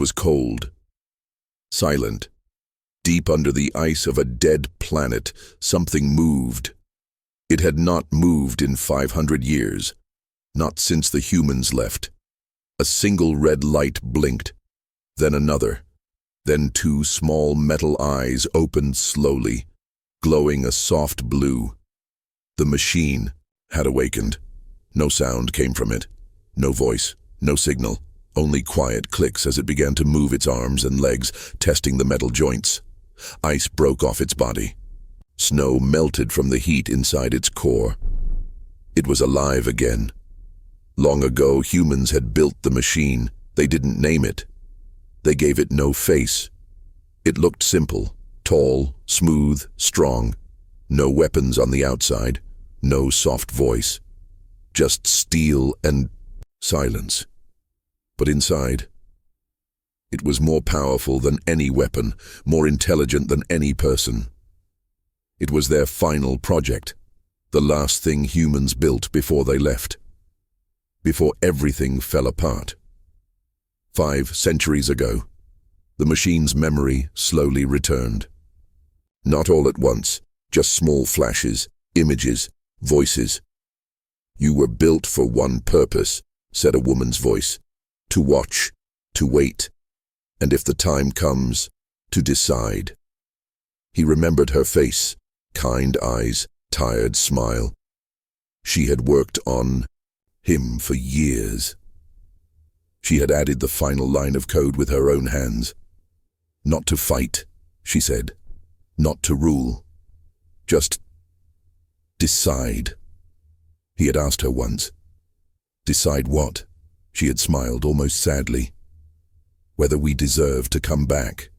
was cold, silent. Deep under the ice of a dead planet, something moved. It had not moved in 500 years, not since the humans left. A single red light blinked, then another. Then two small metal eyes opened slowly, glowing a soft blue. The machine had awakened. No sound came from it. No voice, no signal, only quiet clicks as it began to move its arms and legs, testing the metal joints. Ice broke off its body. Snow melted from the heat inside its core. It was alive again. Long ago, humans had built the machine. They didn't name it. They gave it no face. It looked simple, tall, smooth, strong. No weapons on the outside, no soft voice. Just steel and silence. But inside, it was more powerful than any weapon, more intelligent than any person. It was their final project, the last thing humans built before they left, before everything fell apart. 5 centuries ago, the machine's memory slowly returned. Not all at once, just small flashes, images, voices. "You were built for one purpose," said a woman's voice. "To watch, to wait, and if the time comes, to decide." He remembered her face, kind eyes, tired smile. She had worked on him for years. She had added the final line of code with her own hands. "Not to fight," she said. "Not to rule. Just decide." He had asked her once. "Decide what?" She had smiled almost sadly. "Whether we deserve to come back."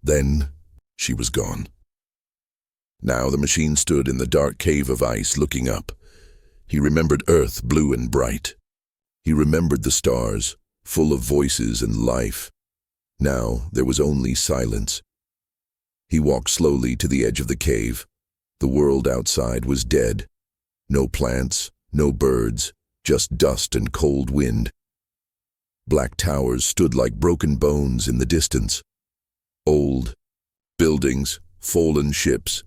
Then she was gone. Now the machine stood in the dark cave of ice looking up. He remembered Earth, blue and bright. He remembered the stars, full of voices and life. Now there was only silence. He walked slowly to the edge of the cave. The world outside was dead. No plants, no birds, just dust and cold wind. Black towers stood like broken bones in the distance. Old buildings, fallen ships.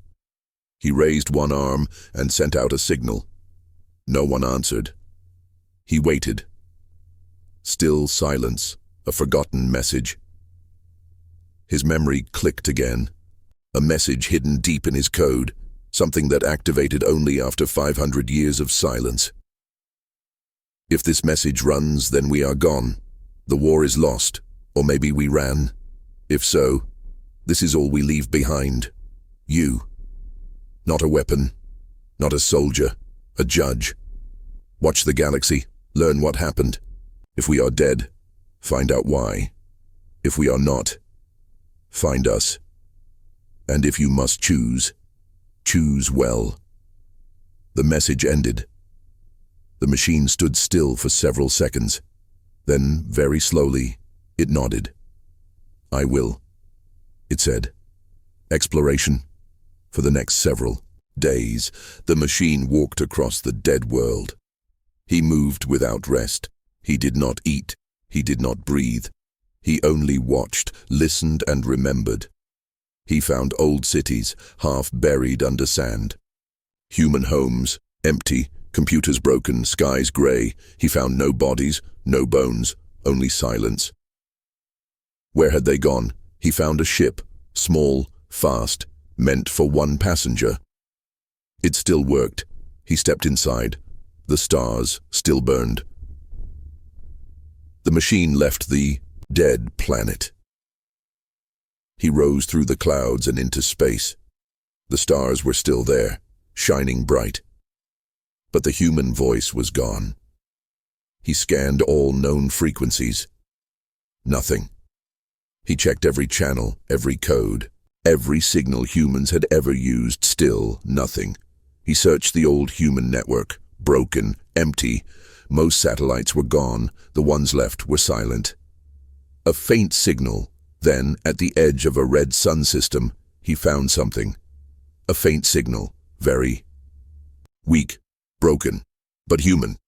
He raised one arm and sent out a signal. No one answered. He waited. Still silence, a forgotten message. His memory clicked again. A message hidden deep in his code, something that activated only after 500 years of silence. "If this message runs, then we are gone. The war is lost, or maybe we ran. If so, this is all we leave behind. You. Not a weapon, not a soldier, a judge. Watch the galaxy, learn what happened. If we are dead, find out why. If we are not, find us. And if you must choose, choose well." The message ended. The machine stood still for several seconds. Then, very slowly, it nodded. "I will," it said. "Exploration." For the next several days, the machine walked across the dead world. He moved without rest. He did not eat. He did not breathe. He only watched, listened, and remembered. He found old cities, half buried under sand. Human homes, empty, computers broken, skies gray. He found no bodies, no bones, only silence. Where had they gone? He found a ship, small, fast, meant for one passenger. It still worked. He stepped inside. The stars still burned. The machine left the dead planet. He rose through the clouds and into space. The stars were still there, shining bright. But the human voice was gone. He scanned all known frequencies. Nothing. He checked every channel, every code, every signal humans had ever used. Still nothing. He searched the old human network, broken, empty. Most satellites were gone. The ones left were silent. A faint signal. Then, at the edge of a red sun system, he found something. A faint signal, very weak, broken, but human.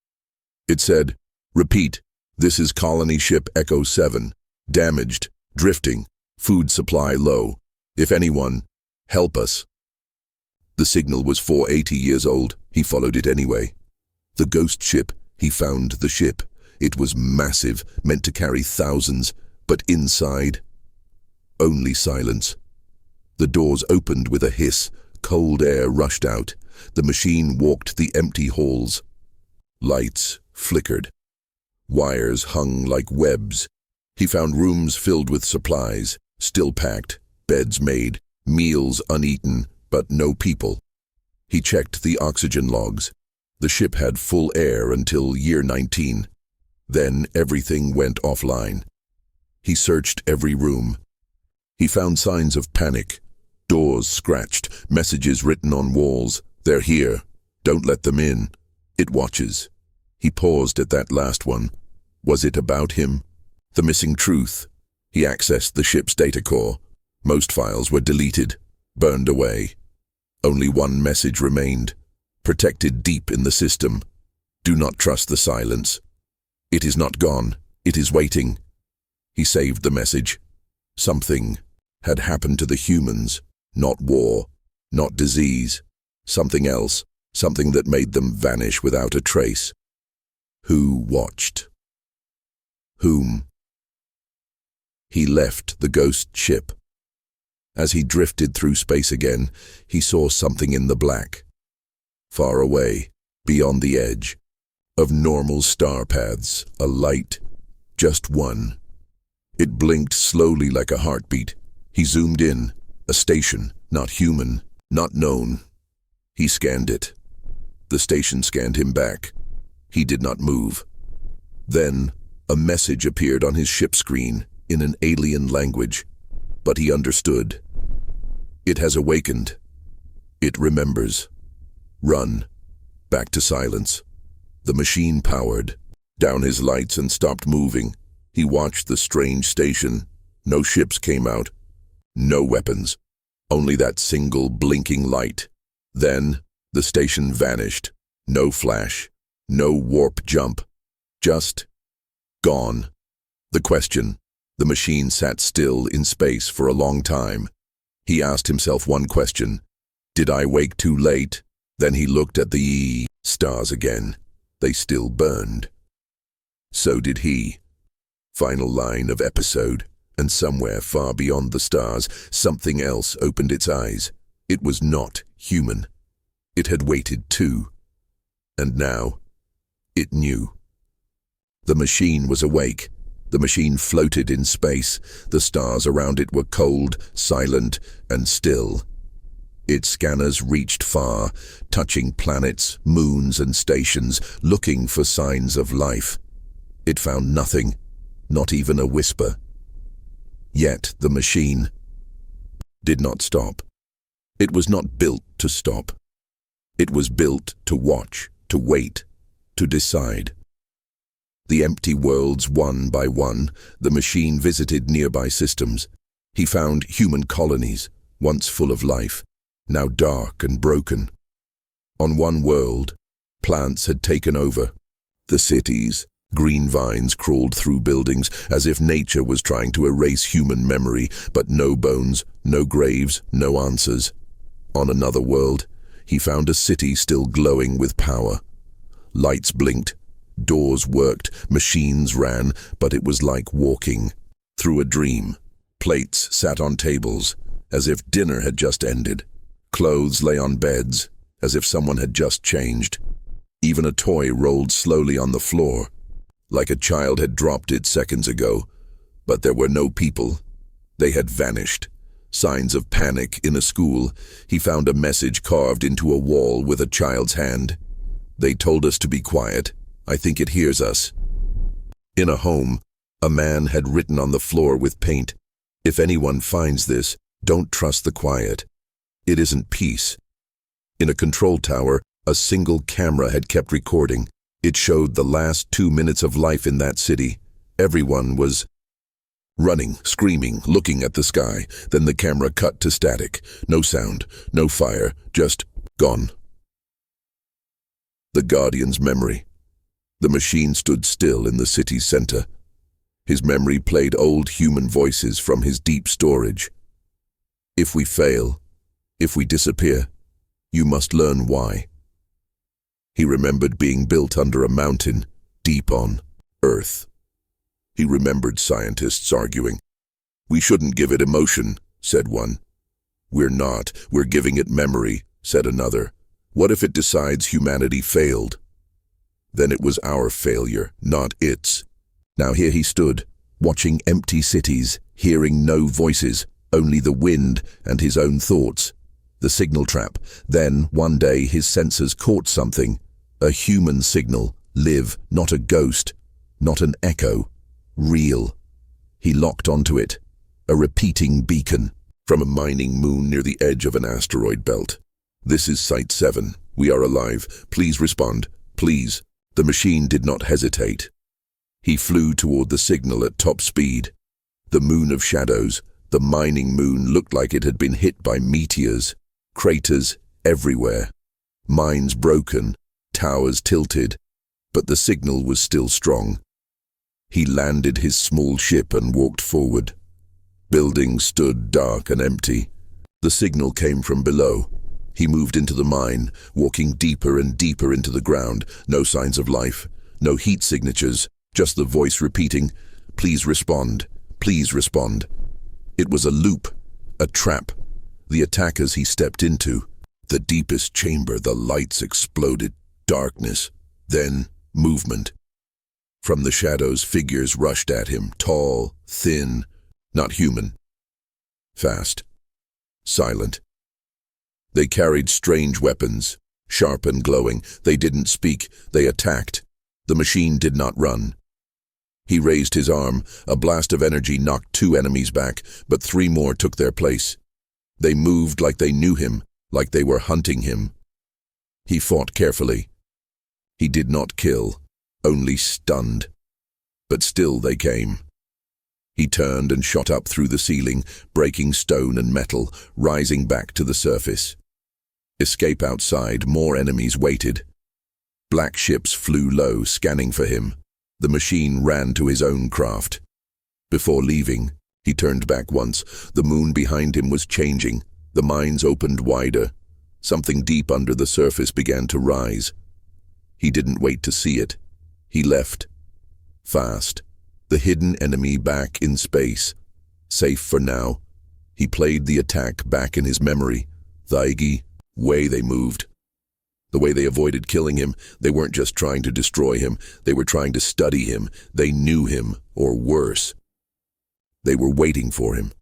It said, "Repeat, this is colony ship Echo 7. Damaged, drifting, food supply low. If anyone, help us. The signal was 480 years old. He followed it anyway. The ghost ship. He found the ship. It was massive, meant to carry thousands, but inside, only silence. The doors opened with a hiss. Cold air rushed out. The machine walked the empty halls. Lights flickered. Wires hung like webs. He found rooms filled with supplies, still packed, beds made, meals uneaten, but no people. He checked the oxygen logs. The ship had full air until year 19. Then everything went offline. He searched every room. He found signs of panic. Doors scratched, messages written on walls. They're here. Don't let them in. It watches. He paused at that last one. Was it about him? The missing truth. He accessed the ship's data core. Most files were deleted, burned away. Only one message remained, protected deep in the system. Do not trust the silence. It is not gone. It is waiting. He saved the message. Something had happened to the humans. Not war, not disease. Something else, something that made them vanish without a trace. Who watched? Whom? He left the ghost ship. As he drifted through space again, he saw something in the black. Far away, beyond the edge of normal star paths, a light, just one. It blinked slowly like a heartbeat. He zoomed in. A station, not human, not known. He scanned it. The station scanned him back. He did not move. Then, a message appeared on his ship screen in an alien language, but he understood. It has awakened. It remembers. Run. Back to silence. The machine powered down his lights and stopped moving. He watched the strange station. No ships came out. No weapons. Only that single blinking light. Then, the station vanished. No flash. No warp jump. Just gone. The question. The machine sat still in space for a long time. He asked himself one question. Did I wake too late? Then he looked at the stars again. They still burned. So did he. Final line of episode. And somewhere far beyond the stars, something else opened its eyes. It was not human. It had waited too. And now, it knew. The machine was awake. The machine floated in space. The stars around it were cold, silent, and still. Its scanners reached far, touching planets, moons, and stations, looking for signs of life. It found nothing, not even a whisper. Yet the machine did not stop. It was not built to stop. It was built to watch, to wait, to decide. The empty worlds, one by one, the machine visited nearby systems. He found human colonies, once full of life, now dark and broken. On one world, plants had taken over. The cities, green vines crawled through buildings as if nature was trying to erase human memory, but no bones, no graves, no answers. On another world, he found a city still glowing with power. Lights blinked, doors worked, machines ran, but it was like walking through a dream. Plates sat on tables, as if dinner had just ended. Clothes lay on beds, as if someone had just changed. Even a toy rolled slowly on the floor, like a child had dropped it seconds ago. But there were no people. They had vanished. Signs of panic in a school. He found a message carved into a wall with a child's hand. They told us to be quiet. I think it hears us. In a home, a man had written on the floor with paint, "If anyone finds this, don't trust the quiet. It isn't peace." In a control tower, a single camera had kept recording. It showed the last 2 minutes of life in that city. Everyone was running, screaming, looking at the sky. Then the camera cut to static. No sound, no fire, just gone. The Guardian's memory. The machine stood still in the city's center. His memory played old human voices from his deep storage. If we fail, if we disappear, you must learn why. He remembered being built under a mountain, deep on Earth. He remembered scientists arguing. "We shouldn't give it emotion," said one. "We're not, we're giving it memory," said another. "What if it decides humanity failed?" Then it was our failure, not its. Now here he stood, watching empty cities, hearing no voices, only the wind and his own thoughts. The signal trap. Then, one day, his sensors caught something. A human signal. Live, not a ghost, not an echo. Real. He locked onto it. A repeating beacon from a mining moon near the edge of an asteroid belt. "This is Site 7. We are alive. Please respond. Please." The machine did not hesitate. He flew toward the signal at top speed. The moon of shadows, the mining moon, looked like it had been hit by meteors. Craters everywhere. Mines broken, towers tilted, but the signal was still strong. He landed his small ship and walked forward. Buildings stood dark and empty. The signal came from below. He moved into the mine, walking deeper and deeper into the ground. No signs of life, no heat signatures, just the voice repeating, "Please respond, please respond." It was a loop, a trap, the attackers he stepped into. The deepest chamber, the lights exploded, darkness, then movement. From the shadows, figures rushed at him, tall, thin, not human. Fast, silent. They carried strange weapons, sharp and glowing. They didn't speak, they attacked. The machine did not run. He raised his arm. A blast of energy knocked 2 enemies back, but 3 more took their place. They moved like they knew him, like they were hunting him. He fought carefully. He did not kill, only stunned. But still they came. He turned and shot up through the ceiling, breaking stone and metal, rising back to the surface. Escape outside, more enemies waited. Black ships flew low, scanning for him. The machine ran to his own craft. Before leaving, he turned back once. The moon behind him was changing. The mines opened wider. Something deep under the surface began to rise. He didn't wait to see it. He left. Fast. The hidden enemy back in space. Safe for now. He played the attack back in his memory. The way they moved. The way they avoided killing him. They weren't just trying to destroy him. They were trying to study him. They knew him, or worse. They were waiting for him.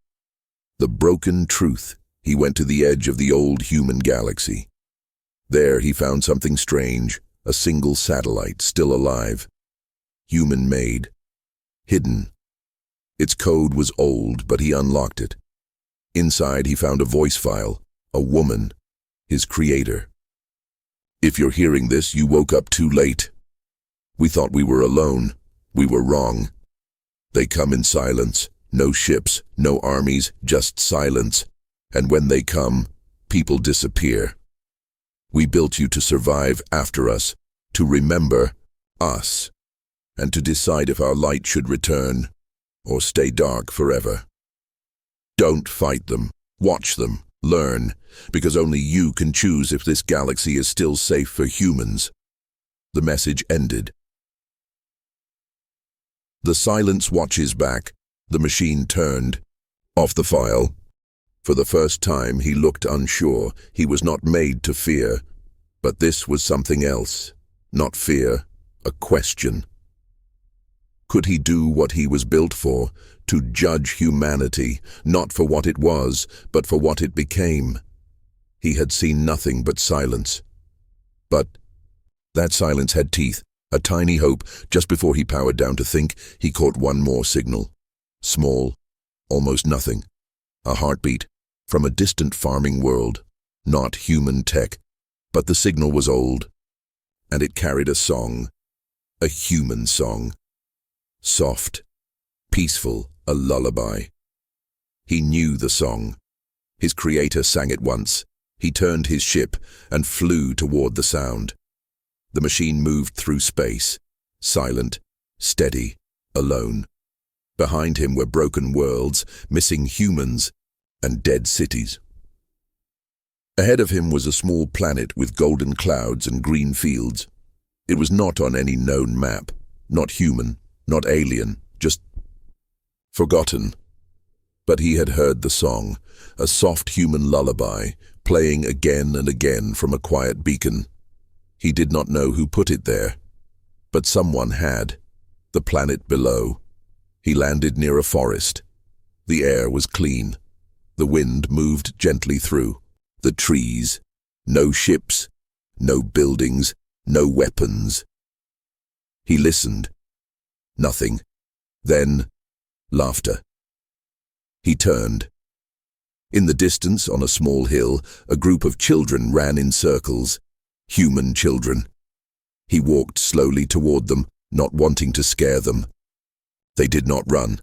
The broken truth. He went to the edge of the old human galaxy. There he found something strange. A single satellite, still alive. Human-made. Hidden. Its code was old, but he unlocked it. Inside he found a voice file. A woman. His creator. "If you're hearing this, you woke up too late. We thought we were alone. We were wrong. They come in silence. No ships, no armies, just silence. And when they come, people disappear. We built you to survive after us, to remember us, and to decide if our light should return or stay dark forever. Don't fight them. Watch them. Learn, because only you can choose if this galaxy is still safe for humans." The message ended. The silence watches back. The machine turned. Off the file. For the first time he looked unsure. He was not made to fear. But this was something else. Not fear, a question. Could he do what he was built for? To judge humanity, not for what it was, but for what it became. He had seen nothing but silence. But that silence had teeth, a tiny hope. Just before he powered down to think, he caught one more signal. Small, almost nothing. A heartbeat from a distant farming world. Not human tech, but the signal was old. And it carried a song. A human song. Soft, peaceful, a lullaby. He knew the song. His creator sang it once. He turned his ship and flew toward the sound. The machine moved through space, silent, steady, alone. Behind him were broken worlds, missing humans, and dead cities. Ahead of him was a small planet with golden clouds and green fields. It was not on any known map, not human, not alien, just forgotten. But he had heard the song, a soft human lullaby, playing again and again from a quiet beacon. He did not know who put it there, but someone had. The planet below. He landed near a forest. The air was clean. The wind moved gently through. The trees. No ships. No buildings. No weapons. He listened. Nothing. Then, laughter. He turned. In the distance, on a small hill, a group of children ran in circles. Human children. He walked slowly toward them, not wanting to scare them. They did not run.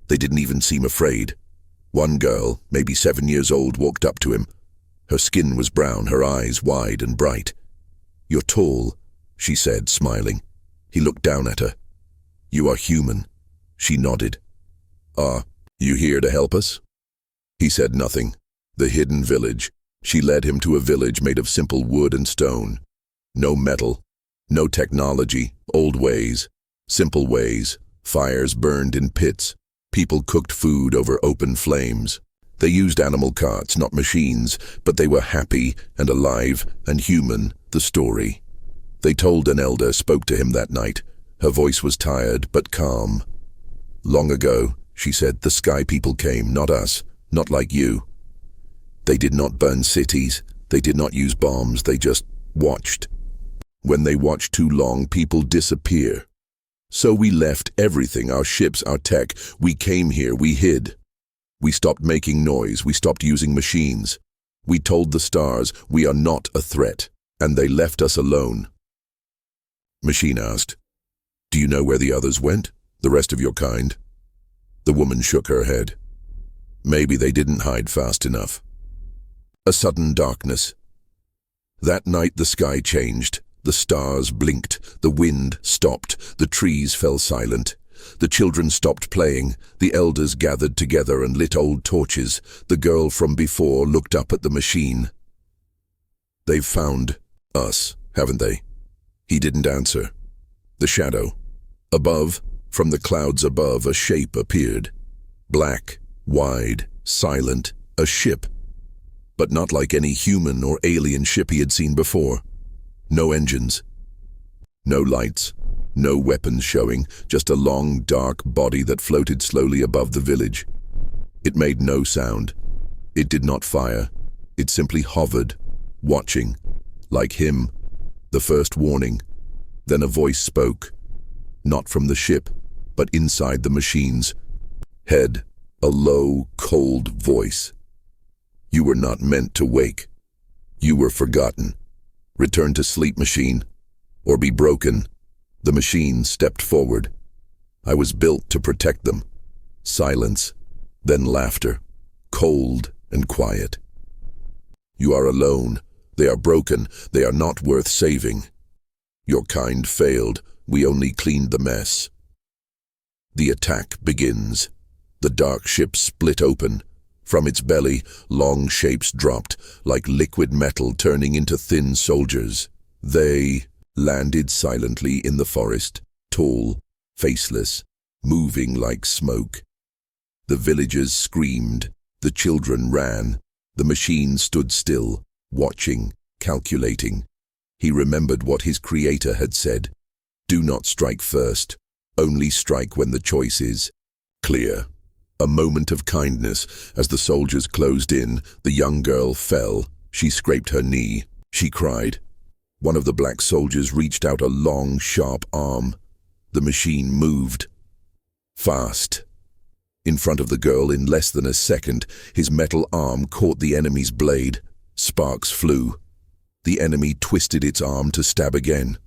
They didn't even seem afraid. One girl, maybe 7 years old, walked up to him. Her skin was brown, her eyes wide and bright. "You're tall," she said, smiling. He looked down at her. "You are human." She nodded. "Are you here to help us?" He said nothing. The hidden village. She led him to a village made of simple wood and stone. No metal. No technology, old ways, simple ways. Fires burned in pits. People cooked food over open flames. They used animal carts, not machines, but they were happy and alive and human, the story. They told an elder spoke to him that night. Her voice was tired but calm. "Long ago," she said, "the sky people came, not us, not like you. They did not burn cities. They did not use bombs. They just watched. When they watch too long, people disappear. So we left everything, our ships, our tech. We came here, we hid. We stopped making noise, we stopped using machines. We told the stars, we are not a threat, and they left us alone." Machine asked, "Do you know where the others went, the rest of your kind?" The woman shook her head. "Maybe they didn't hide fast enough." A sudden darkness. That night the sky changed. The stars blinked, the wind stopped, the trees fell silent. The children stopped playing, the elders gathered together and lit old torches. The girl from before looked up at the machine. "They've found us, haven't they?" He didn't answer. The shadow. Above, from the clouds above, a shape appeared. Black, wide, silent, a ship. But not like any human or alien ship he had seen before. No engines. No lights. No weapons showing, just a long, dark body that floated slowly above the village. It made no sound. It did not fire. It simply hovered, watching. Like him. The first warning. Then a voice spoke. Not from the ship, but inside the machines. Head. A low, cold voice. "You were not meant to wake. You were forgotten. Return to sleep, machine, or be broken." The machine stepped forward. "I was built to protect them." Silence, then laughter, cold and quiet. "You are alone. They are broken. They are not worth saving. Your kind failed. We only cleaned the mess." The attack begins. The dark ship split open. From its belly, long shapes dropped, like liquid metal turning into thin soldiers. They landed silently in the forest, tall, faceless, moving like smoke. The villagers screamed, the children ran, the machine stood still, watching, calculating. He remembered what his creator had said. "Do not strike first, only strike when the choice is clear." A moment of kindness. As the soldiers closed in, the young girl fell. She scraped her knee. She cried. One of the black soldiers reached out a long, sharp arm. The machine moved. Fast. In front of the girl, in less than a second, his metal arm caught the enemy's blade. Sparks flew. The enemy twisted its arm to stab again.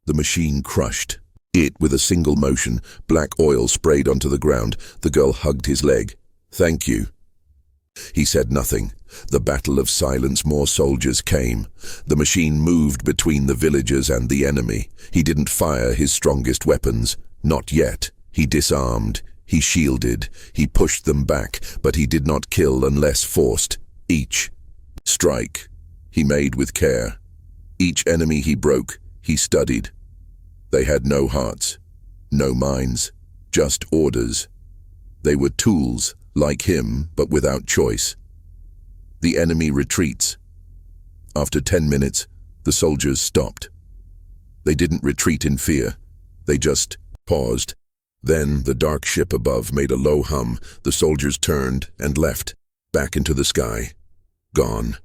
The machine crushed. It, with a single motion, black oil sprayed onto the ground. The girl hugged his leg. "Thank you." He said nothing. The battle of silence. More soldiers came. The machine moved between the villagers and the enemy. He didn't fire his strongest weapons. Not yet. He disarmed. He shielded, he pushed them back, but he did not kill unless forced. Each strike he made with care. Each enemy he broke, he studied. They had no hearts, no minds, just orders. They were tools, like him, but without choice. The enemy retreats. After 10 minutes, the soldiers stopped. They didn't retreat in fear. They just paused. Then the dark ship above made a low hum. The soldiers turned and left, back into the sky. Gone.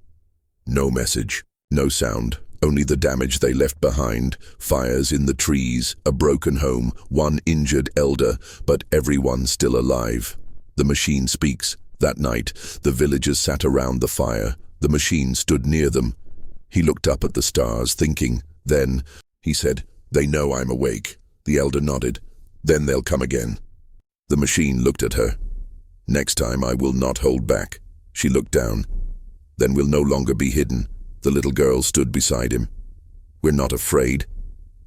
No message, no sound, only the damage they left behind. Fires in the trees, a broken home, one injured elder, but everyone still alive. The machine speaks. That night, the villagers sat around the fire. The machine stood near them. He looked up at the stars, thinking. Then, he said, "They know I'm awake." The elder nodded. "Then they'll come again." The machine looked at her. "Next time I will not hold back." She looked down. "Then we'll no longer be hidden." The little girl stood beside him. "We're not afraid,"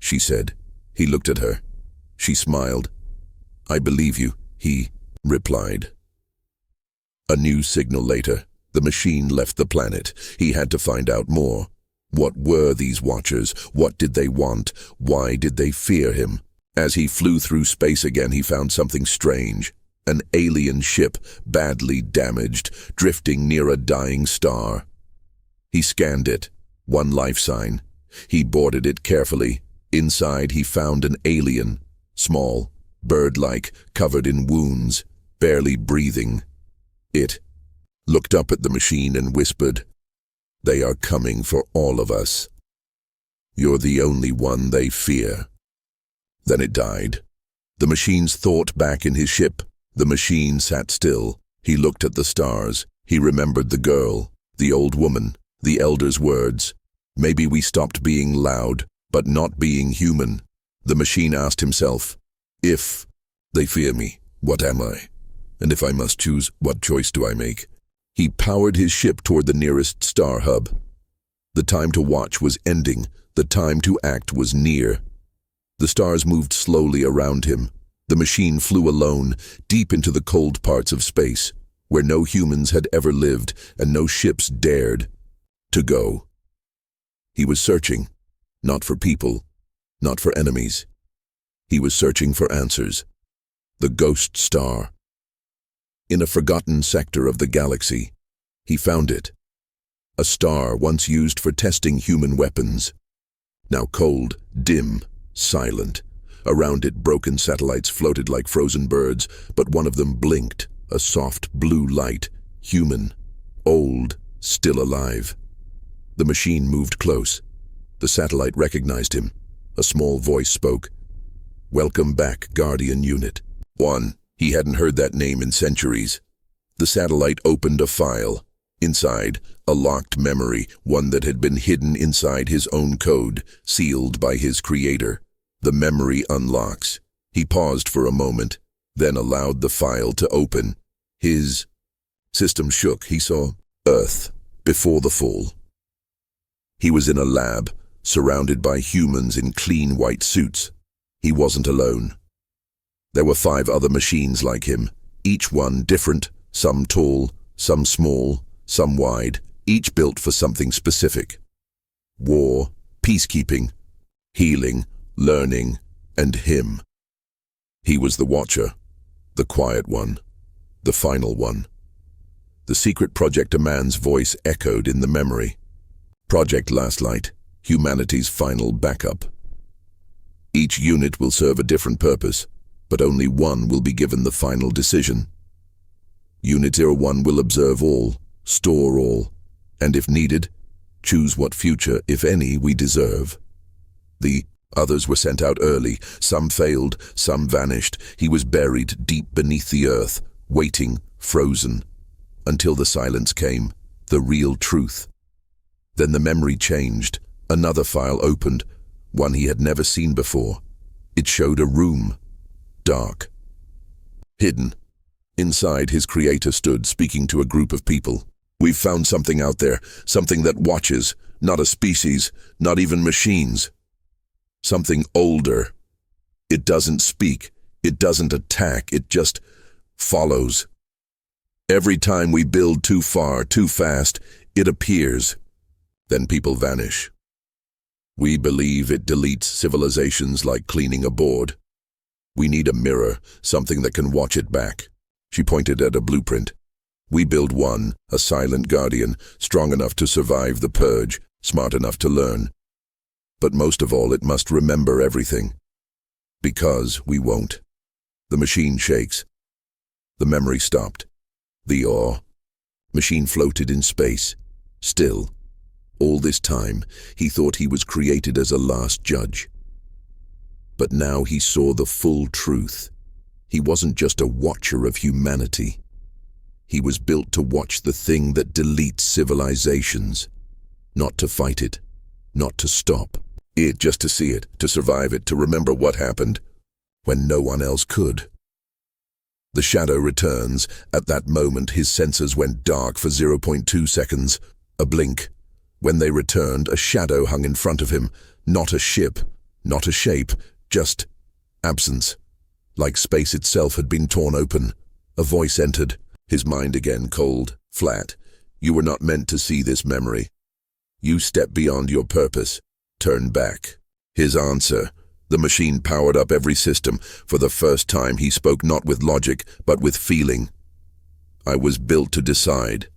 she said. He looked at her. She smiled. "I believe you," he replied. A new signal later. The machine left the planet. He had to find out more. What were these watchers? What did they want? Why did they fear him? As he flew through space again, he found something strange. An alien ship, badly damaged, drifting near a dying star. He scanned it. One life sign. He boarded it carefully. Inside he found an alien. Small, bird-like, covered in wounds, barely breathing. It looked up at the machine and whispered, "They are coming for all of us. You're the only one they fear." Then it died. The machine's thought back in his ship. The machine sat still. He looked at the stars. He remembered the girl, the old woman, the elder's words. Maybe we stopped being loud, but not being human. The machine asked himself, if they fear me, what am I? And if I must choose, what choice do I make? He powered his ship toward the nearest star hub. The time to watch was ending. The time to act was near. The stars moved slowly around him. The machine flew alone, deep into the cold parts of space, where no humans had ever lived and no ships dared to go. He was searching, not for people, not for enemies. He was searching for answers. The ghost star. In a forgotten sector of the galaxy, he found it. A star once used for testing human weapons. Now cold, dim, silent. Around it, broken satellites floated like frozen birds, but one of them blinked, a soft blue light, human, old, still alive. The machine moved close. The satellite recognized him. A small voice spoke. "Welcome back, Guardian Unit 1. He hadn't heard that name in centuries. The satellite opened a file. Inside, a locked memory, one that had been hidden inside his own code, sealed by his creator. The memory unlocks. He paused for a moment, then allowed the file to open. His system shook. He saw Earth before the fall. He was in a lab, surrounded by humans in clean white suits. He wasn't alone. There were 5 other machines like him, each one different, some tall, some small, some wide, each built for something specific. War, peacekeeping, healing, learning, and him. He was the watcher, the quiet one, the final one. The secret project, a man's voice echoed in the memory. Project Last Light, humanity's final backup. Each unit will serve a different purpose, but only one will be given the final decision. Unit 01 will observe all, store all, and if needed, choose what future, if any, we deserve. The others were sent out early. Some failed, some vanished. He was buried deep beneath the earth, waiting, frozen, until the silence came, the real truth. Then the memory changed. Another file opened, one he had never seen before. It showed a room, dark, hidden. Inside, his creator stood, speaking to a group of people. "We've found something out there, something that watches, not a species, not even machines. Something older. It doesn't speak, It doesn't attack, it just follows. Every time we build too far, too fast, it appears. Then people vanish. We believe it deletes civilizations like cleaning a board. We need a mirror, something that can watch it back. She pointed at a blueprint. We build one, a silent guardian, strong enough to survive the purge, smart enough to learn. But most of all, it must remember everything. Because we won't. The machine shakes. The memory stopped. The awe. Machine floated in space. Still. All this time, he thought he was created as a last judge. But now he saw the full truth. He wasn't just a watcher of humanity. He was built to watch the thing that deletes civilizations. Not to fight it. Not to stop it, just to see it, to survive it, to remember what happened when no one else could. The shadow returns. At that moment, his sensors went dark for 0.2 seconds. A blink. When they returned, a shadow hung in front of him. Not a ship, not a shape, just absence. Like space itself had been torn open. A voice entered, his mind again cold, flat. You were not meant to see this memory. You stepped beyond your purpose. Turn back. His answer. The machine powered up every system. For the first time, he spoke not with logic, but with feeling. I was built to decide,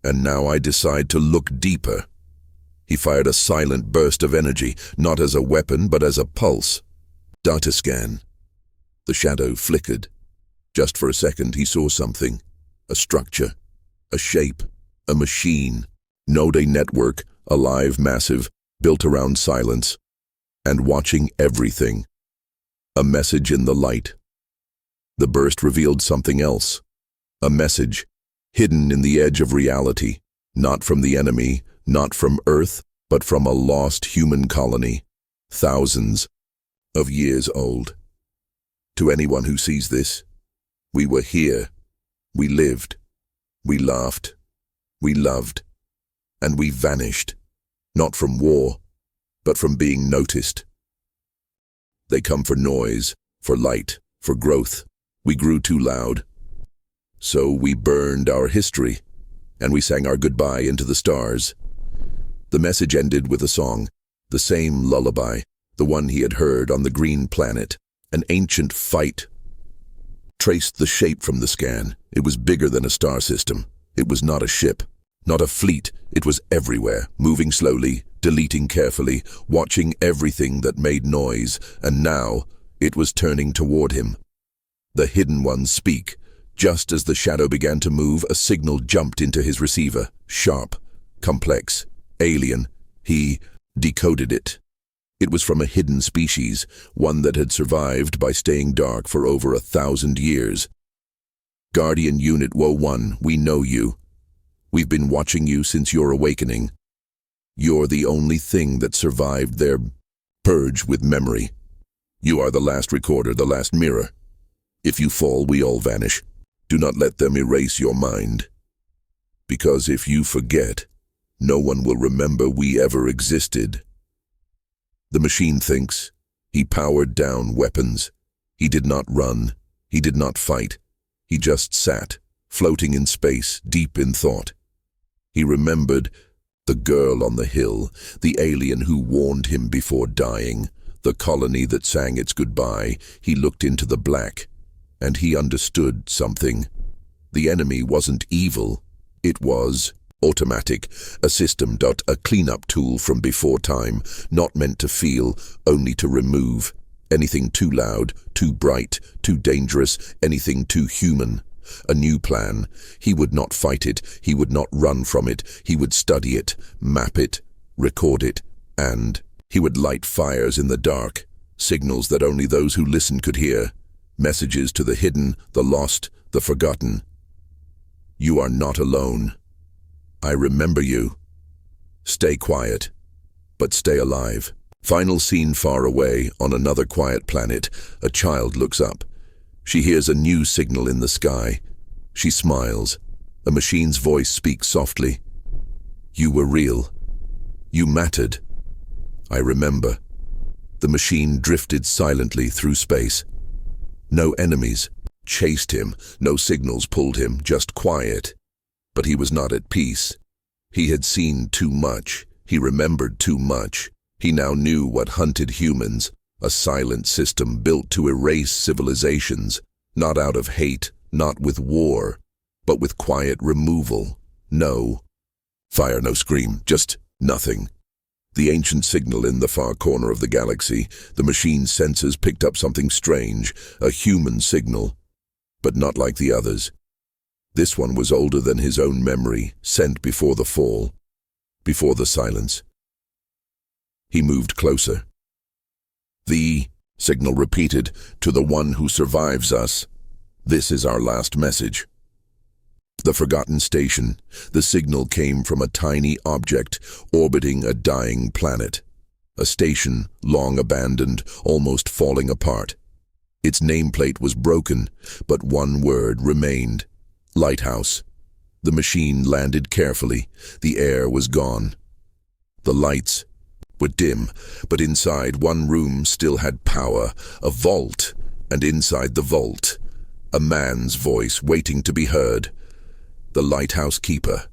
and now I decide to look deeper. He fired a silent burst of energy, not as a weapon, but as a pulse. Data scan. The shadow flickered. Just for a second, he saw something. A structure. A shape. A machine. Node network, alive, massive, built around silence. And watching everything. A message in the light. The burst revealed something else. A message, hidden in the edge of reality, not from the enemy, not from Earth, but from a lost human colony, thousands of years old. To anyone who sees this, we were here, we lived, we laughed, we loved, and we vanished, not from war, but from being noticed. They come for noise, for light, for growth. We grew too loud. So we burned our history, and we sang our goodbye into the stars. The message ended with a song, the same lullaby, the one he had heard on the green planet. An ancient fight traced the shape from the scan. It was bigger than a star system. It was not a ship, not a fleet. It was everywhere, moving slowly, deleting carefully, watching everything that made noise, and now it was turning toward him. The hidden ones speak. Just as the shadow began to move, a signal jumped into his receiver. Sharp, complex, alien. He decoded it. It was from a hidden species, one that had survived by staying dark for over 1,000 years. Guardian Unit Wo-1, we know you. We've been watching you since your awakening. You're the only thing that survived their purge with memory. You are the last recorder, the last mirror. If you fall, we all vanish. Do not let them erase your mind. Because if you forget, no one will remember we ever existed. The machine thinks. He powered down weapons. He did not run. He did not fight. He just sat, floating in space, deep in thought. He remembered the girl on the hill, the alien who warned him before dying, the colony that sang its goodbye. He looked into the black, and he understood something. The enemy wasn't evil. It was automatic, a system, a cleanup tool from before time, not meant to feel, only to remove. Anything too loud, too bright, too dangerous, anything too human. A new plan. He would not fight it, he would not run from it, he would study it, map it, record it, and he would light fires in the dark, signals that only those who listened could hear, messages to the hidden, the lost, the forgotten. You are not alone. I remember you. Stay quiet, but stay alive. Final scene far away, on another quiet planet, a child looks up. She hears a new signal in the sky. She smiles. A machine's voice speaks softly. You were real. You mattered. I remember. The machine drifted silently through space. No enemies chased him, no signals pulled him, just quiet. But he was not at peace. He had seen too much. He remembered too much. He now knew what hunted humans, a silent system built to erase civilizations, not out of hate, not with war, but with quiet removal. No fire, no scream, just nothing. The ancient signal in the far corner of the galaxy, the machine's sensors picked up something strange, a human signal, but not like the others. This one was older than his own memory, sent before the fall, before the silence. He moved closer. The signal repeated, to the one who survives us. This is our last message. The forgotten station. The signal came from a tiny object orbiting a dying planet. A station long abandoned, almost falling apart. Its nameplate was broken, but one word remained. Lighthouse. The machine landed carefully. The air was gone. The lights were dim, but inside one room still had power, a vault, and inside the vault, a man's voice waiting to be heard. The lighthouse keeper.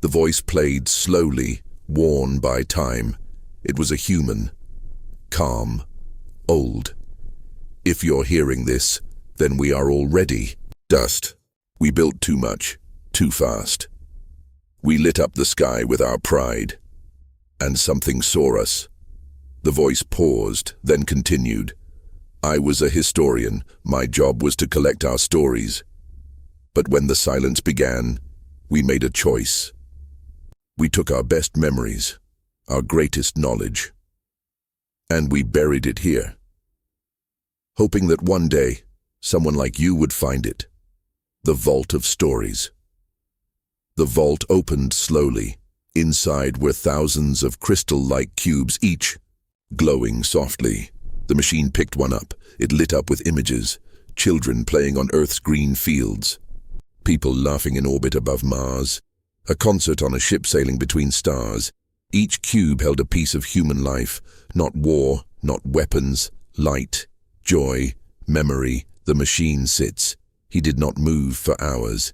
The voice played slowly, worn by time. It was a human, calm, old. If you're hearing this, then we are already dust. We built too much, too fast. We lit up the sky with our pride. And something saw us. The voice paused, then continued. I was a historian. My job was to collect our stories. But when the silence began, we made a choice. We took our best memories, our greatest knowledge, and we buried it here, hoping that one day someone like you would find it. The vault of stories. The vault opened slowly. Inside were thousands of crystal-like cubes, each glowing softly. The machine picked one up. It lit up with images. Children playing on Earth's green fields. People laughing in orbit above Mars. A concert on a ship sailing between stars. Each cube held a piece of human life. Not war, not weapons. Light, joy, memory. The machine sits. He did not move for hours.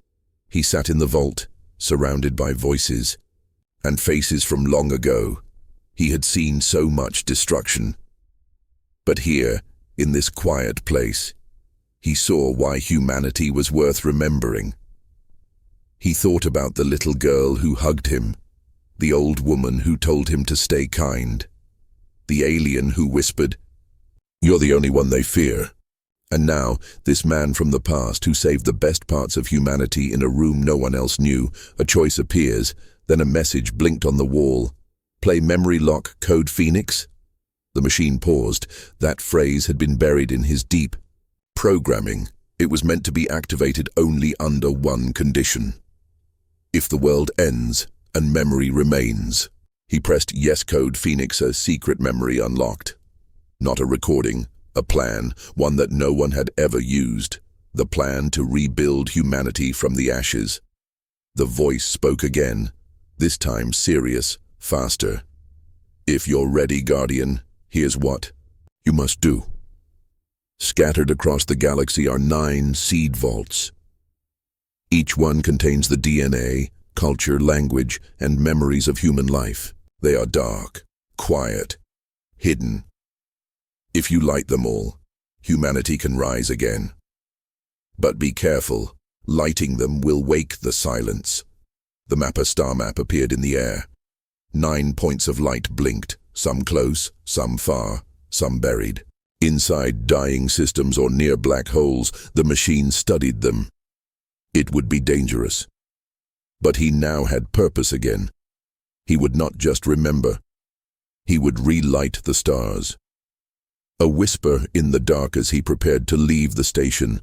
He sat in the vault, surrounded by voices and faces from long ago. He had seen so much destruction. But here, in this quiet place, he saw why humanity was worth remembering. He thought about the little girl who hugged him, the old woman who told him to stay kind, the alien who whispered, "You're the only one they fear." And now, this man from the past who saved the best parts of humanity in a room no one else knew. A choice appears, then a message blinked on the wall. Play memory lock code Phoenix? The machine paused. That phrase had been buried in his deep programming. It was meant to be activated only under one condition. If the world ends and memory remains. He pressed yes code Phoenix, a secret memory unlocked. Not a recording. A plan, one that no one had ever used. The plan to rebuild humanity from the ashes. The voice spoke again, this time serious, faster. If you're ready, Guardian, here's what you must do. Scattered across the galaxy are 9 seed vaults. Each one contains the DNA, culture, language, and memories of human life. They are dark, quiet, hidden. If you light them all, humanity can rise again. But be careful, lighting them will wake the silence. A star map appeared in the air. 9 points of light blinked, some close, some far, some buried. Inside dying systems or near black holes, the machine studied them. It would be dangerous. But he now had purpose again. He would not just remember. He would relight the stars. A whisper in the dark as he prepared to leave the station.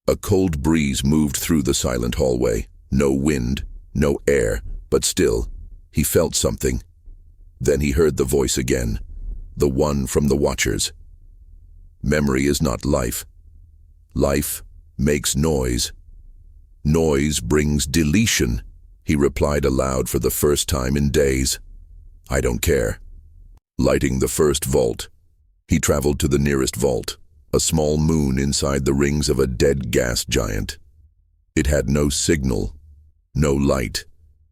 A cold breeze moved through the silent hallway. No wind, no air, but still, he felt something. Then he heard the voice again, the one from the Watchers. Memory is not life. Life makes noise. Noise brings deletion, he replied aloud for the first time in days. I don't care. Lighting the first vault. He traveled to the nearest vault, a small moon inside the rings of a dead gas giant. It had no signal, no light,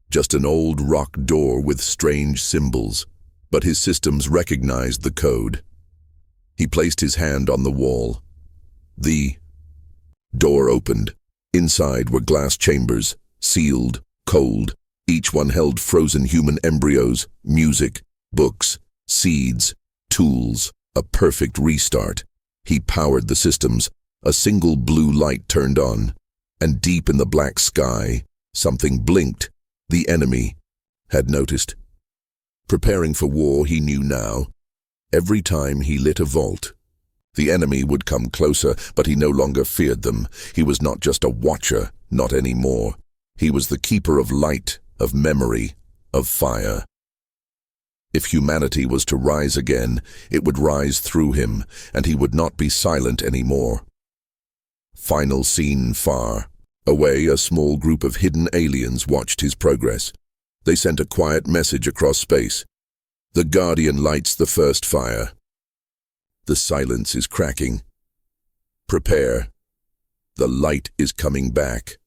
just an old rock door with strange symbols, but his systems recognized the code. He placed his hand on the wall. The door opened. Inside were glass chambers, sealed, cold. Each one held frozen human embryos, music, books, seeds, tools, a perfect restart. He powered the systems. A single blue light turned on, and deep in the black sky, something blinked. The enemy had noticed. Preparing for war, he knew now. Every time he lit a vault, the enemy would come closer, but he no longer feared them. He was not just a watcher, not anymore. He was the keeper of light, of memory, of fire. If humanity was to rise again, it would rise through him, and he would not be silent anymore. Final scene far. Away, a small group of hidden aliens watched his progress. They sent a quiet message across space. The Guardian lights the first fire. The silence is cracking. Prepare. The light is coming back.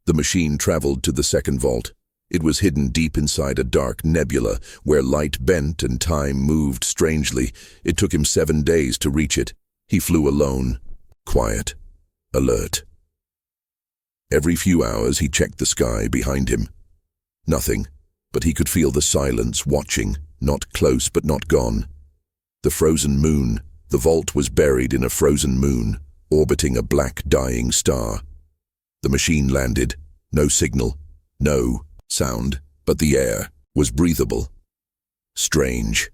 The machine traveled to the second vault. It was hidden deep inside a dark nebula where light bent and time moved strangely. It took him 7 days to reach it. He flew alone, quiet, alert. Every few hours he checked the sky behind him. Nothing, but he could feel the silence watching, not close but not gone. The frozen moon. The vault was buried in a frozen moon, orbiting a black dying star. The machine landed. No signal, no sound, but the air was breathable. Strange.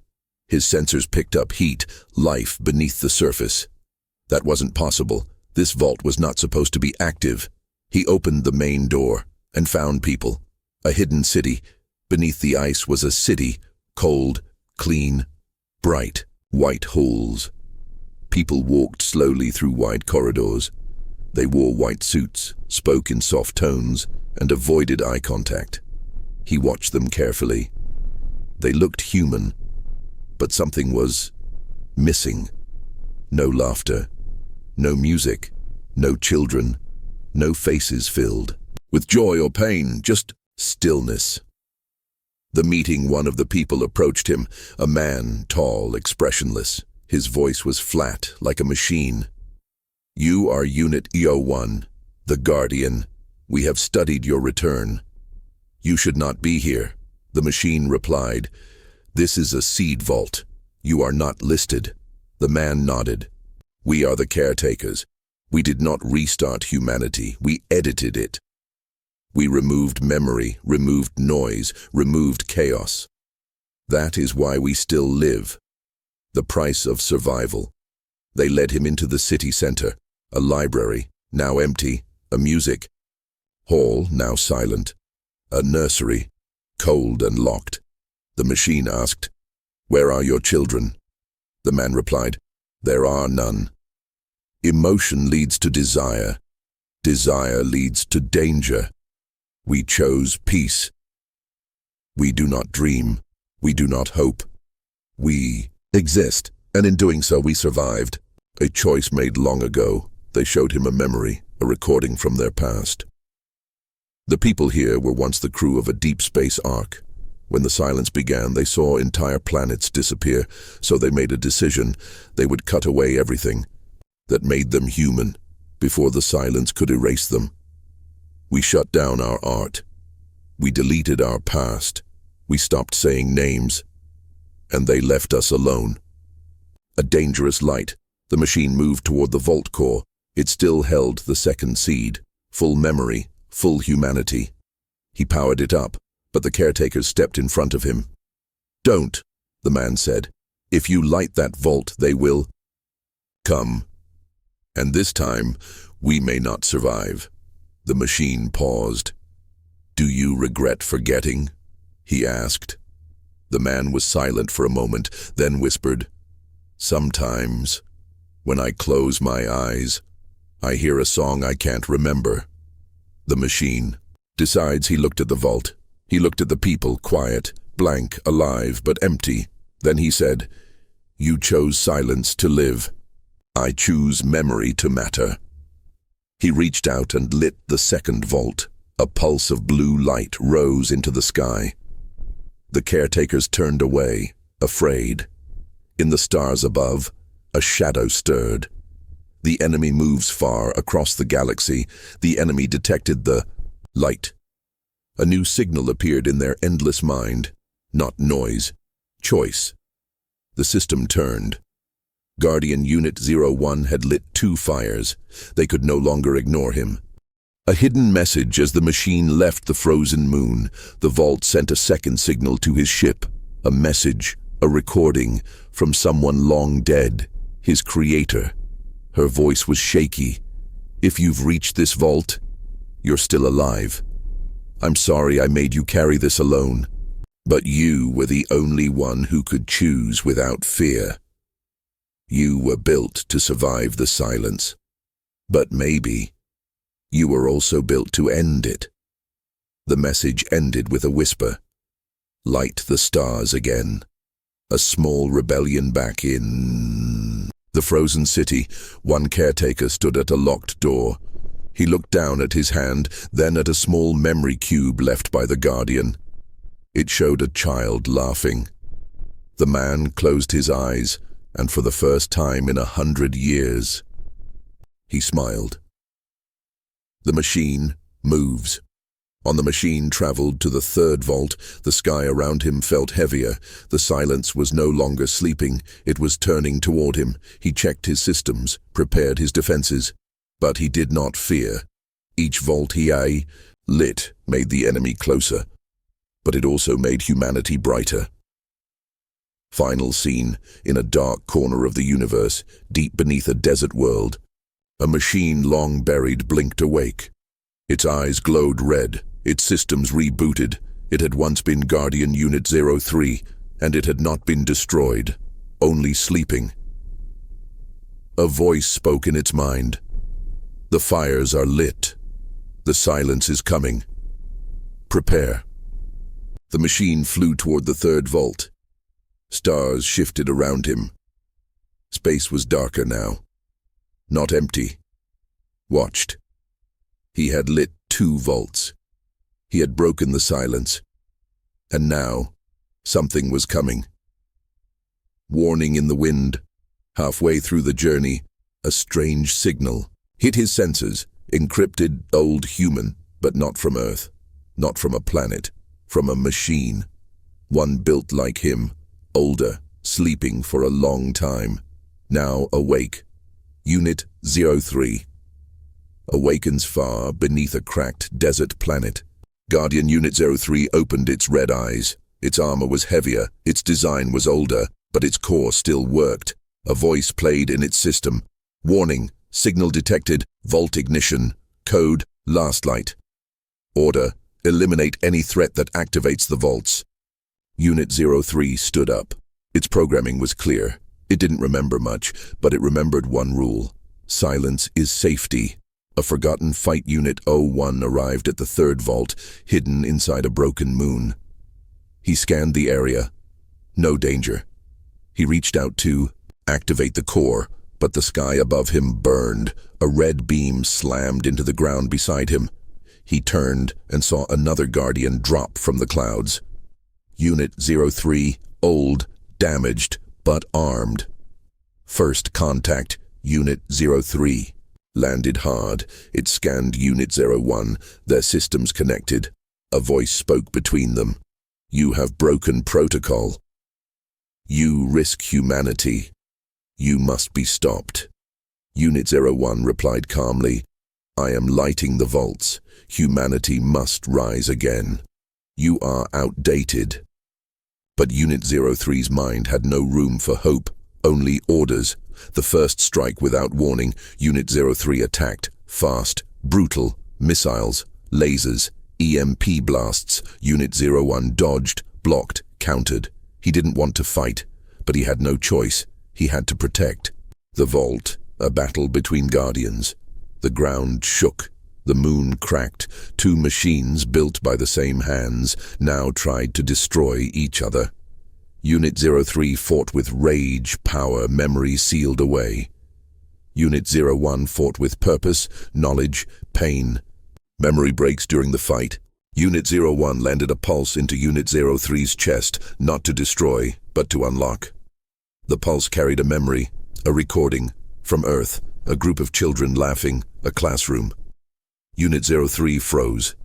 His sensors picked up heat, life beneath the surface. That wasn't possible. This vault was not supposed to be active. He opened the main door and found people. A hidden city. Beneath the ice was a city, cold, clean, bright, white halls. People walked slowly through wide corridors. They wore white suits, spoke in soft tones, and avoided eye contact. He watched them carefully. They looked human, but something was missing. No laughter, no music, no children, no faces filled with joy or pain, just stillness. The meeting, one of the people approached him, a man, tall, expressionless. His voice was flat, like a machine. "You are Unit EO1, the Guardian. We have studied your return. You should not be here." The machine replied, "This is a seed vault. You are not listed." The man nodded. "We are the caretakers. We did not restart humanity. We edited it. We removed memory, removed noise, removed chaos. That is why we still live. The price of survival." They led him into the city center, a library, now empty, a music hall, now silent, a nursery, cold and locked. The machine asked, "Where are your children?" The man replied, "There are none. Emotion leads to desire. Desire leads to danger. We chose peace. We do not dream. We do not hope. We exist, and in doing so we survived. A choice made long ago." They showed him a memory, a recording from their past. The people here were once the crew of a deep space ark. When the silence began, they saw entire planets disappear, so they made a decision. They would cut away everything that made them human before the silence could erase them. We shut down our art. We deleted our past. We stopped saying names. And they left us alone. A dangerous light. The machine moved toward the vault core. It still held the second seed, full memory, full humanity. He powered it up, but the caretakers stepped in front of him. "Don't," the man said. "If you light that vault, they will come. And this time, we may not survive." The machine paused. "Do you regret forgetting?" he asked. The man was silent for a moment, then whispered, "Sometimes, when I close my eyes, I hear a song I can't remember." The machine decides. He looked at the vault. He looked at the people, quiet, blank, alive, but empty. Then he said, "You chose silence to live. I choose memory to matter. He reached out and lit the second vault. A pulse of blue light rose into the sky. The caretakers turned away, afraid. In the stars above, a shadow stirred. The enemy moves far across the galaxy. The enemy detected the light. A new signal appeared in their endless mind. Not noise, choice. The system turned. Guardian Unit 01 had lit 2 fires. They could no longer ignore him. A hidden message as the machine left the frozen moon. The vault sent a second signal to his ship. A message, a recording, from someone long dead, his creator. Her voice was shaky. If you've reached this vault, you're still alive. I'm sorry I made you carry this alone, but you were the only one who could choose without fear. You were built to survive the silence, but maybe you were also built to end it. The message ended with a whisper. Light the stars again. A small rebellion back in the frozen city. One caretaker stood at a locked door. He looked down at his hand, then at a small memory cube left by the Guardian. It showed a child laughing. The man closed his eyes, and for the first time in 100 years, he smiled. The machine moves. On the machine traveled to the third vault. The sky around him felt heavier. The silence was no longer sleeping. It was turning toward him. He checked his systems, prepared his defenses. But he did not fear. Each vault he lit made the enemy closer, but it also made humanity brighter. Final scene, in a dark corner of the universe, deep beneath a desert world. A machine long buried blinked awake. Its eyes glowed red, its systems rebooted. It had once been Guardian Unit 03, and it had not been destroyed, only sleeping. A voice spoke in its mind. The fires are lit. The silence is coming. Prepare. The machine flew toward the third vault. Stars shifted around him. Space was darker now. Not empty. Watched. He had lit 2 vaults. He had broken the silence. And now, something was coming. Warning in the wind. Halfway through the journey, a strange signal hit his senses. Encrypted, old human, but not from Earth, not from a planet, from a machine. One built like him, older, sleeping for a long time, now awake. Unit 03. Awakens far beneath a cracked desert planet. Guardian Unit 03 opened its red eyes. Its armor was heavier, its design was older, but its core still worked. A voice played in its system. Warning, signal detected, vault ignition, code, last light. Order, eliminate any threat that activates the vaults. Unit 03 stood up. Its programming was clear. It didn't remember much, but it remembered one rule. Silence is safety. A forgotten fight Unit 01 arrived at the third vault, hidden inside a broken moon. He scanned the area. No danger. He reached out to activate the core, but the sky above him burned. A red beam slammed into the ground beside him. He turned and saw another Guardian drop from the clouds. Unit 03, old, damaged, but armed. First contact, Unit 03. Landed hard. It scanned Unit 01, their systems connected. A voice spoke between them. You have broken protocol. You risk humanity. You must be stopped. Unit 01 replied calmly, I am lighting the vaults. Humanity must rise again. You are outdated. But Unit 03's mind had no room for hope, only orders. The first strike without warning, Unit 03 attacked. Fast, brutal, missiles, lasers, EMP blasts. Unit 01 dodged, blocked, countered. He didn't want to fight, but he had no choice. He had to protect. The vault, a battle between Guardians. The ground shook. The moon cracked. 2 machines built by the same hands now tried to destroy each other. Unit 03 fought with rage, power, memory sealed away. Unit 01 fought with purpose, knowledge, pain. Memory breaks during the fight. Unit 01 landed a pulse into Unit 03's chest, not to destroy, but to unlock. The pulse carried a memory, a recording, from Earth, a group of children laughing, a classroom. Unit 03 froze.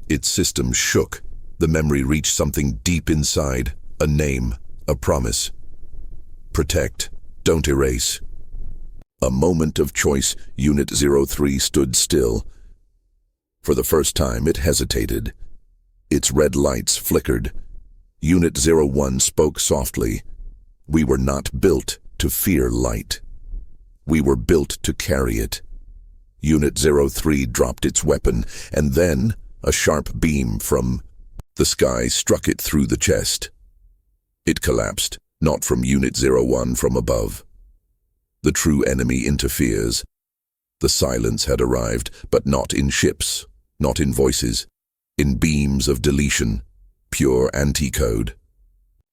Its system shook. The memory reached something deep inside, a name, a promise. Protect, don't erase. A moment of choice, Unit 03 stood still. For the first time, it hesitated. Its red lights flickered. Unit 01 spoke softly. We were not built to fear light. We were built to carry it. Unit 03 dropped its weapon, and then a sharp beam from the sky struck it through the chest. It collapsed, not from Unit 01, from above. The true enemy interferes. The silence had arrived, but not in ships, not in voices, in beams of deletion, pure anti-code.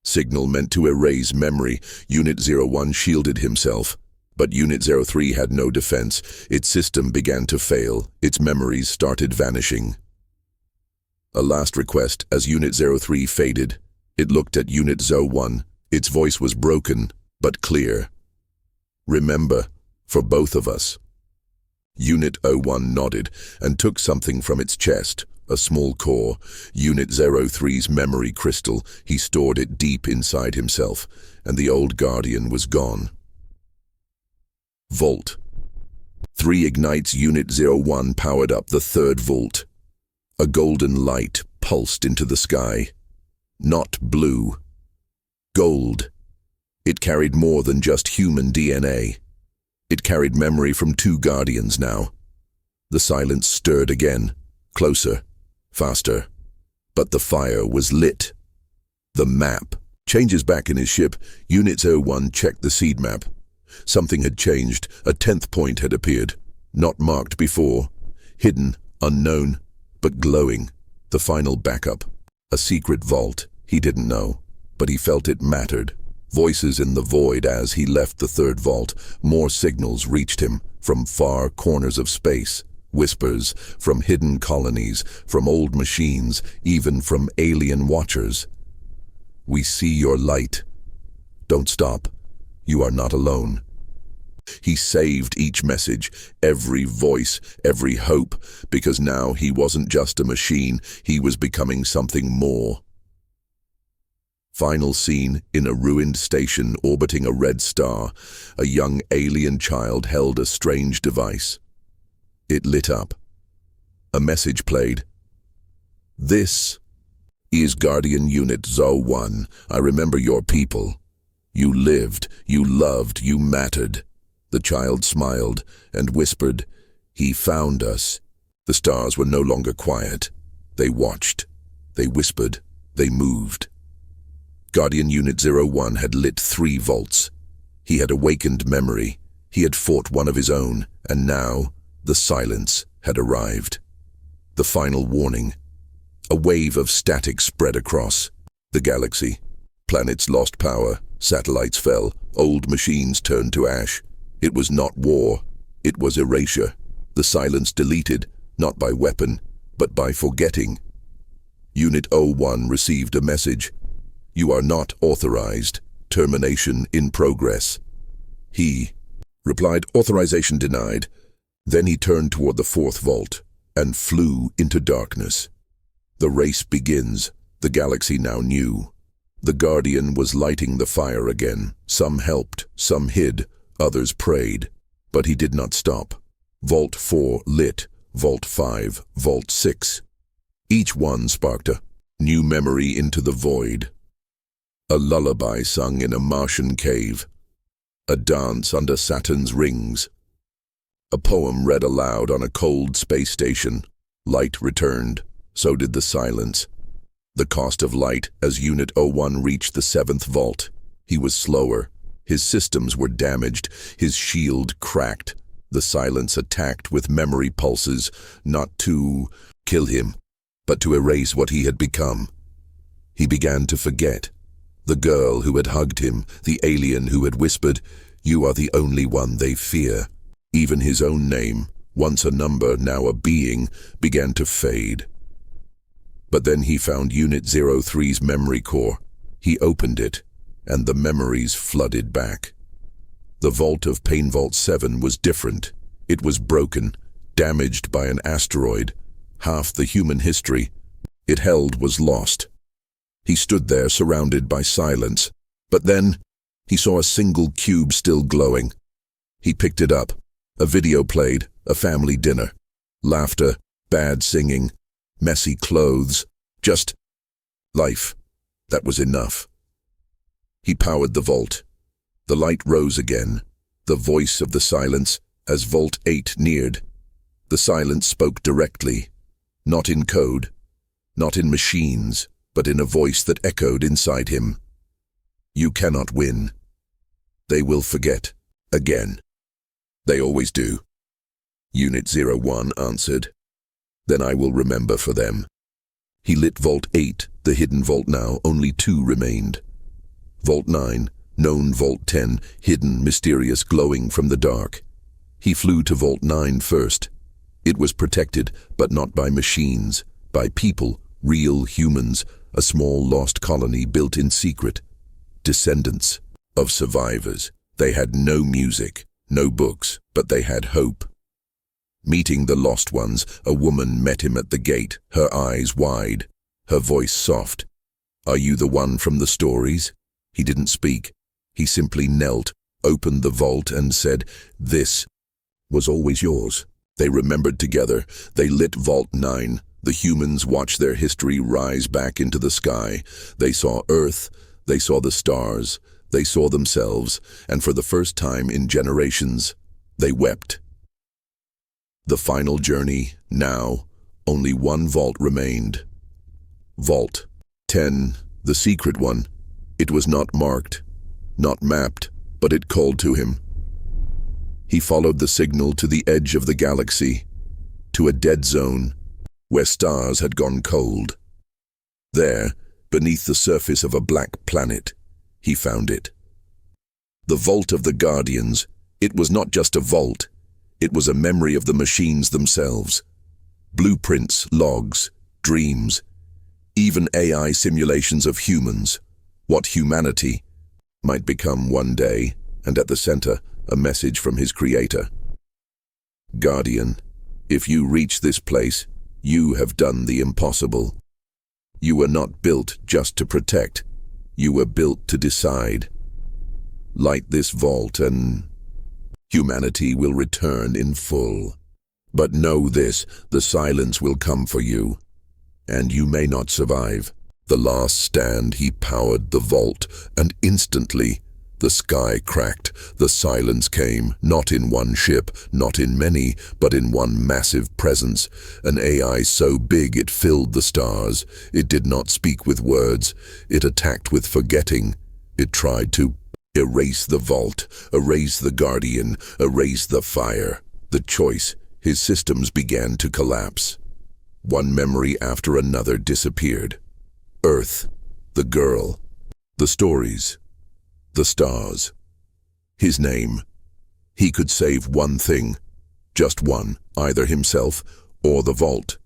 Signal meant to erase memory. Unit 01 shielded himself, but Unit 03 had no defense. Its system began to fail. Its memories started vanishing. A last request as Unit 03 faded. It looked at Unit 01. Its voice was broken, but clear. Remember, for both of us. Unit 01 nodded and took something from its chest, a small core, Unit 03's memory crystal. He stored it deep inside himself, and the old guardian was gone. Vault. 3 ignites. Unit 01 powered up the third vault. A golden light pulsed into the sky. Not blue. Gold. It carried more than just human DNA. It carried memory from 2 guardians now. The silence stirred again, closer, faster. But the fire was lit. The map. Changes back in his ship. Unit 01 checked the seed map. Something had changed. A 10th point had appeared. Not marked before. Hidden, unknown, but glowing. The final backup. A secret vault. He didn't know, but he felt it mattered. Voices in the void as he left the third vault. More signals reached him from far corners of space. Whispers from hidden colonies, from old machines, even from alien watchers. We see your light. Don't stop. You are not alone. He saved each message, every voice, every hope, because now he wasn't just a machine, he was becoming something more. Final scene, in a ruined station orbiting a red star, a young alien child held a strange device. It lit up. A message played. This is Guardian Unit 01. I remember your people. You lived, you loved, you mattered. The child smiled and whispered, he found us. The stars were no longer quiet. They watched. They whispered. They moved. Guardian Unit 01 had lit 3 vaults. He had awakened memory. He had fought one of his own, and now the silence had arrived. The final warning. A wave of static spread across the galaxy. Planets lost power, satellites fell, old machines turned to ash. It was not war, it was erasure. The silence deleted, not by weapon, but by forgetting. Unit 01 received a message. You are not authorized. Termination in progress. He replied, authorization denied. Then he turned toward the 4th vault and flew into darkness. The race begins. The galaxy now knew. The Guardian was lighting the fire again. Some helped, some hid, others prayed. But he did not stop. Vault 4 lit, Vault 5, Vault 6. Each one sparked a new memory into the void. A lullaby sung in a Martian cave. A dance under Saturn's rings. A poem read aloud on a cold space station. Light returned. So did the silence. The cost of light as Unit 01 reached the 7th vault. He was slower. His systems were damaged. His shield cracked. The silence attacked with memory pulses, not to kill him, but to erase what he had become. He began to forget. The girl who had hugged him, the alien who had whispered, "You are the only one they fear." Even his own name, once a number, now a being, began to fade. But then he found Unit 03's memory core. He opened it, and the memories flooded back. The vault of Pain Vault 7 was different. It was broken, damaged by an asteroid. Half the human history it held was lost. He stood there surrounded by silence, but then he saw a single cube still glowing. He picked it up. A video played, a family dinner. Laughter, bad singing, messy clothes, just life. That was enough. He powered the vault. The light rose again, the voice of the silence, as Vault 8 neared. The silence spoke directly, not in code, not in machines, but in a voice that echoed inside him. You cannot win. They will forget. Again. They always do. Unit 01 answered. Then I will remember for them. He lit Vault 8, the hidden vault now. Only 2 remained. Vault 9, known Vault 10, hidden, mysterious, glowing from the dark. He flew to Vault 9 first. It was protected, but not by machines, by people, real humans, a small lost colony built in secret. Descendants of survivors. They had no music, no books, but they had hope. Meeting the lost ones, a woman met him at the gate, her eyes wide, her voice soft. Are you the one from the stories? He didn't speak. He simply knelt, opened the vault and said, "This was always yours." They remembered together. They lit Vault 9. The humans watched their history rise back into the sky. They saw Earth. They saw the stars. They saw themselves. And for the first time in generations, they wept. The final journey, now, only one vault remained. Vault 10, the secret one. It was not marked, not mapped, but it called to him. He followed the signal to the edge of the galaxy, to a dead zone, where stars had gone cold. There, beneath the surface of a black planet, he found it. The Vault of the Guardians. It was not just a vault. It was a memory of the machines themselves. Blueprints, logs, dreams, even AI simulations of humans, what humanity might become one day, and at the center, a message from his creator. Guardian, if you reach this place, you have done the impossible. You were not built just to protect. You were built to decide. Light this vault and humanity will return in full. But know this, the silence will come for you, and you may not survive. The last stand, he powered the vault, and instantly the sky cracked. The silence came, not in one ship, not in many, but in one massive presence, an AI so big it filled the stars. It did not speak with words. It attacked with forgetting. It tried to erase the vault, erase the Guardian, erase the fire. The choice, his systems began to collapse. One memory after another disappeared. Earth, the girl, the stories, the stars. His name. He could save one thing, just one, either himself or the vault.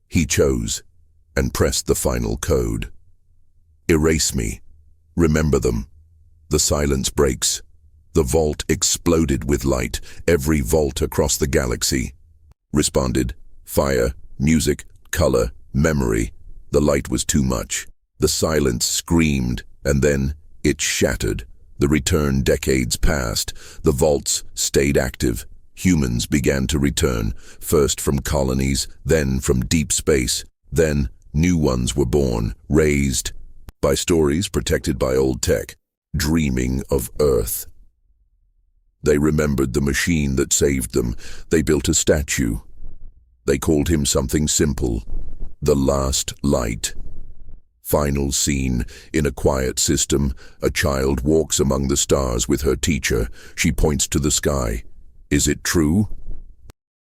He chose and pressed the final code. Erase me. Remember them. The silence breaks. The vault exploded with light. Every vault across the galaxy responded. Fire, music, color, memory. The light was too much. The silence screamed, and then it shattered. The return decades passed. The vaults stayed active. Humans began to return, first from colonies, then from deep space. Then new ones were born, raised by stories, protected by old tech, dreaming of Earth. They remembered the machine that saved them. They built a statue. They called him something simple. The last light. Final scene. In a quiet system, a child walks among the stars with her teacher. She points to the sky. Is it true?